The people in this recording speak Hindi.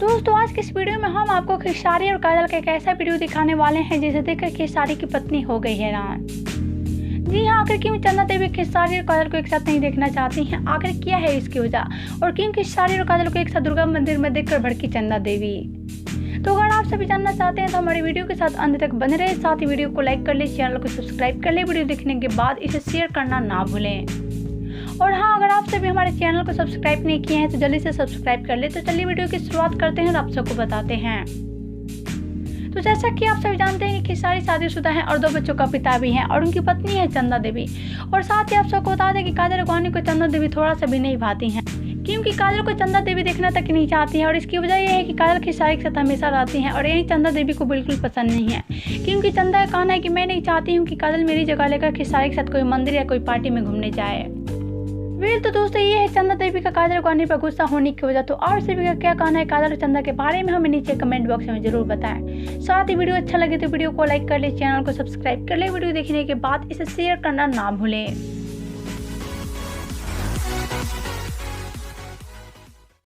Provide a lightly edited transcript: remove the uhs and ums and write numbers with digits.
दोस्तों आज के इस वीडियो में हम आपको खेसारी और काजल का एक ऐसा वीडियो दिखाने वाले हैं जिसे देखकर खेसारी की पत्नी हो गई हैरान। जी हाँ, आखिर क्यों चंदा देवी खेसारी और काजल को एक साथ नहीं देखना चाहती हैं, आखिर क्या है इसकी वजह और क्यों खेसारी और काजल को एक साथ दुर्गा मंदिर में देखकर भड़की चंदा देवी। तो अगर आप सभी जानना चाहते हैं तो हमारी वीडियो के साथ अंत तक बने रहे, साथ ही वीडियो को लाइक कर ले, चैनल को सब्सक्राइब कर ले, वीडियो देखने के बाद इसे शेयर करना ना भूलें। और हाँ, अगर आप सभी हमारे चैनल को सब्सक्राइब नहीं किए हैं तो जल्दी से सब्सक्राइब कर ले। तो चलिए वीडियो की शुरुआत करते हैं और आप सबको बताते हैं। तो जैसा कि आप सभी जानते हैं कि खेसारी शादीशुदा हैं और 2 बच्चों का पिता भी हैं और उनकी पत्नी है चंदा देवी। और साथ ही आप सबको बता दें कि काजल अडवाणी को चंदा देवी थोड़ा सा भी नहीं भाती हैं, क्योंकि काजल को चंदा देवी देखना तक नहीं चाहती हैं। और इसकी वजह यह है कि काजल खेसारी के साथ हमेशा रहती हैं और यही चंदा देवी को बिल्कुल पसंद नहीं है, क्योंकि चंदा का कहना है कि मैं नहीं चाहती हूँ कि काजल मेरी जगह लेकर खेसारी के साथ कोई मंदिर या कोई पार्टी में घूमने जाए। तो दोस्तों ये है चंदा देवी का काजल अडवाणी पर गुस्सा होने की वजह। तो और सभी का क्या कहना है काजल और चंदा के बारे में हमें नीचे कमेंट बॉक्स में जरूर बताएं। साथ ही वीडियो अच्छा लगे तो वीडियो को लाइक कर ले, चैनल को सब्सक्राइब कर ले, वीडियो देखने के बाद इसे शेयर करना ना भूलें।